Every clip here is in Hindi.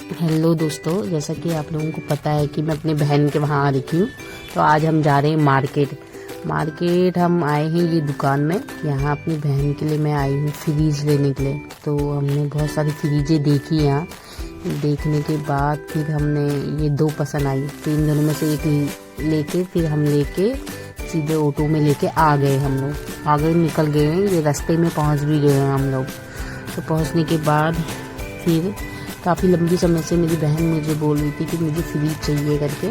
हेलो दोस्तों, जैसा कि आप लोगों को पता है कि मैं अपने बहन के वहाँ आ रही हूँ। तो आज हम जा रहे हैं मार्केट हम आए हैं ये दुकान में। यहाँ अपनी बहन के लिए मैं आई हूँ फ्रीज लेने के लिए। तो हमने बहुत सारी फ्रीजें देखी यहाँ। देखने के बाद फिर हमने ये दो पसंद आई, तो इन दोनों में से एक लेके फिर हम लेके सीधे ऑटो में लेके आ गए। हम लोग आगे निकल गए हैं, ये रास्ते में पहुँच भी गए हैं हम लोग। तो पहुँचने के बाद फिर काफ़ी लंबी समय से मेरी बहन मुझे बोल रही थी कि मुझे फ्रिज चाहिए करके।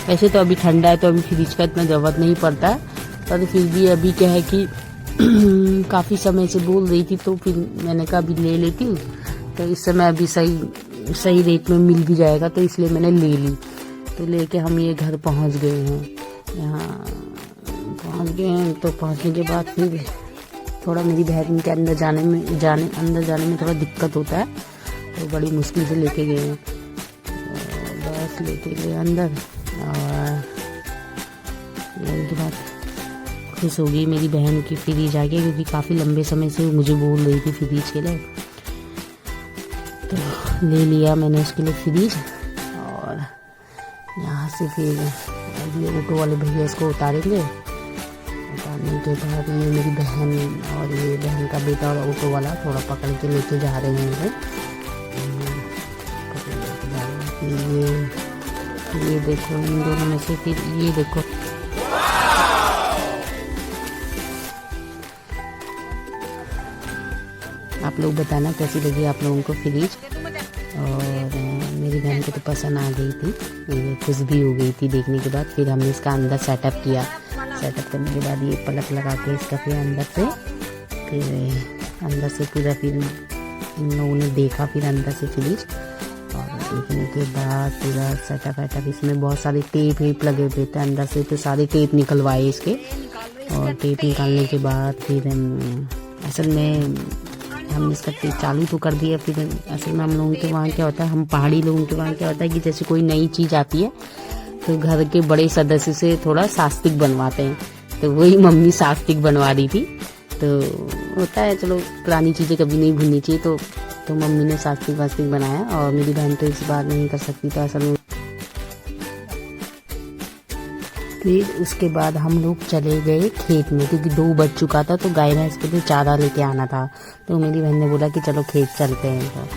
वैसे तो अभी ठंडा है तो अभी फ्रिज का इतना ज़रूरत नहीं पड़ता है, पर फिर भी अभी क्या है कि काफ़ी समय से बोल रही थी, तो फिर मैंने कहा अभी ले लेती हूँ। तो इस समय अभी सही रेट में मिल भी जाएगा, तो इसलिए मैंने ले ली। तो लेके हम ये घर पहुँच गए हैं। यहाँ पहुँच गए हैं तो पहुँचने के बाद फिर थोड़ा मेरी बहन के अंदर जाने में थोड़ा दिक्कत होता है, तो बड़ी मुश्किल से लेके गए हैं। बस लेके गए अंदर, और के बाद खुश हो गई मेरी बहन की फ्रिज आ गई, क्योंकि काफ़ी लंबे समय से मुझे बोल रही थी फ्रिज के लिए। तो ले लिया मैंने उसके लिए फ्रिज। और यहाँ से फिर अभी ऑटो वाले भैया इसको उतारेंगे। उतारने के बाद ये मेरी बहन और ये बहन का बेटा और ऑटो वाला थोड़ा पकड़ के लेके जा रहे हैं। ये देखो, इन दोनों में से फिर ये देखो, आप लोग बताना कैसी लगी आप लोगों को फ्रिज। और मेरी बहन को तो पसंद आ गई थी, ये खुश भी हो गई थी देखने के बाद। फिर हमने इसका अंदर सेटअप किया। सेटअप करने के बाद ये पलक लगा के इसका फिर अंदर से पूरा फिर इन लोगों ने देखा फिर अंदर से फ्रिज। और देखने के बाद पूरा सेटअप इसमें बहुत सारे टेप लगे हुए थे अंदर से, तो सारे टेप निकलवाए इसके। और टेप निकालने के बाद फिर असल में हमने इसका टेप चालू तो कर दिया। फिर असल में हम लोगों के वहाँ क्या होता है, हम पहाड़ी लोगों के वहाँ क्या होता है कि जैसे कोई नई चीज़ आती है तो घर के बड़े सदस्य से थोड़ा सास्तिक बनवाते हैं। तो वही मम्मी सास्तिक बनवा रही थी। तो होता है, चलो पुरानी चीज़ें कभी नहीं भूलनी चाहिए। तो मम्मी ने सास्तिक बनाया, और मेरी बहन तो इस बार नहीं कर सकती। तो असल में फिर उसके बाद हम लोग चले गए खेत में, क्योंकि 2 बज चुका था, तो गाय भैंस के लिए चारा लेके आना था। तो मेरी बहन ने बोला कि चलो खेत चलते हैं।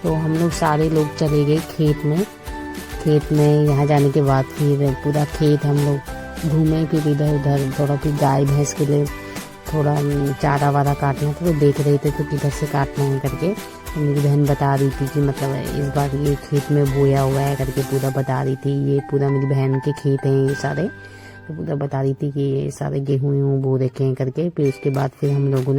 तो हम लोग सारे लोग चले गए खेत में। यहाँ जाने के बाद फिर पूरा खेत हम लोग घूमे, फिर इधर उधर थोड़ा, फिर गाय भैंस के लिए थोड़ा चारा वारा काटना था। तो देख रहे थे तो किधर से काटना है करके। तो मेरी बहन बता रही थी कि मतलब इस बार ये खेत में बोया हुआ है करके पूरा बता रही थी। ये पूरा मेरी बहन के खेत हैं ये सारे, तो पूरा बता रही थी कि ये सारे गेहूँ बो रखे हैं करके। फिर उसके बाद फिर हम लोगों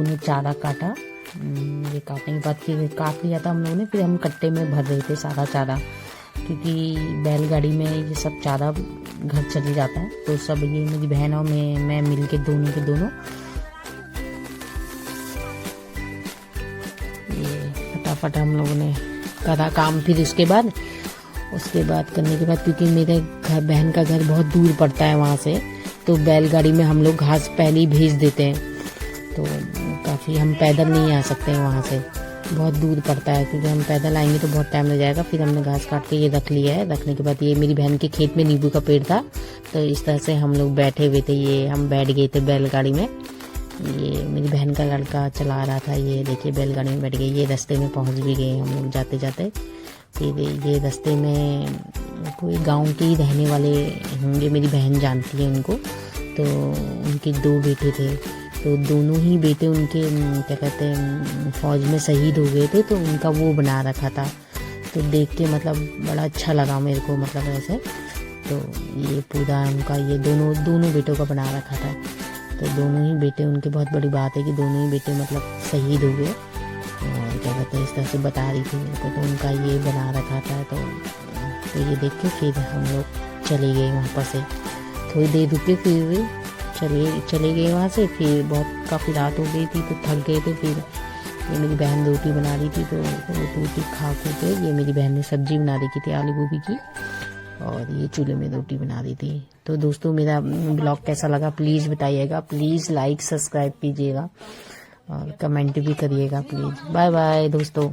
ने चारा काटा। ये काटने के बाद फिर काट लिया था हम लोगों ने। फिर हम कट्टे में भर रहे थे सारा चारा, क्योंकि बैलगाड़ी में ये सब चारा घर चले जाता है। तो सब ये मेरी बहन और मैं मिल के दोनों ये फटाफट हम लोगों ने करा काम। फिर उसके बाद करने के बाद, क्योंकि मेरे बहन का घर बहुत दूर पड़ता है वहाँ से, तो बैलगाड़ी में हम लोग घास पहले ही भेज देते हैं। तो काफ़ी हम पैदल नहीं आ सकते हैं वहाँ से, बहुत दूर पड़ता है। क्योंकि हम पैदल आएंगे तो बहुत टाइम लग जाएगा। फिर हमने घास काट के ये रख लिया है। रखने के बाद ये मेरी बहन के खेत में नींबू का पेड़ था, तो इस तरह से हम लोग बैठे हुए थे। ये हम बैठ गए थे बैलगाड़ी में। ये मेरी बहन का लड़का चला रहा था। ये देखिए बैलगाड़ी में बैठ गए। ये रास्ते में पहुँच भी गए हम लोग जाते जाते। फिर ये रास्ते में कोई गाँव के ही रहने वाले होंगे, मेरी बहन जानती है उनको। तो उनके 2 बेटे थे, तो दोनों ही बेटे उनके क्या कहते हैं फौज में शहीद हो गए थे। तो उनका वो बना रखा था। तो देख के मतलब बड़ा अच्छा लगा मेरे को, मतलब ऐसे। तो ये पूरा उनका ये दोनों बेटों का बना रखा था। तो दोनों ही बेटे, उनके बहुत बड़ी बात है कि दोनों ही बेटे मतलब शहीद हो गए। और क्या कहते हैं इस तरह से बता रही थी मेरे को। तो उनका ये बना रखा था। तो ये देख के फिर हम लोग चले गए वहाँ पर से। थोड़ी देर रुके, फिर चले गए वहाँ से। फिर काफ़ी रात हो गई थी, तो थक गए थे। फिर ये मेरी बहन रोटी बना रही थी, तो रोटी खा के ये मेरी बहन ने सब्जी बना रखी थी आलू गोभी की, और ये चूल्हे में रोटी बना रही थी। तो दोस्तों मेरा ब्लॉग कैसा लगा प्लीज़ बताइएगा। प्लीज़ लाइक सब्सक्राइब कीजिएगा और कमेंट भी करिएगा प्लीज़। बाय बाय दोस्तों।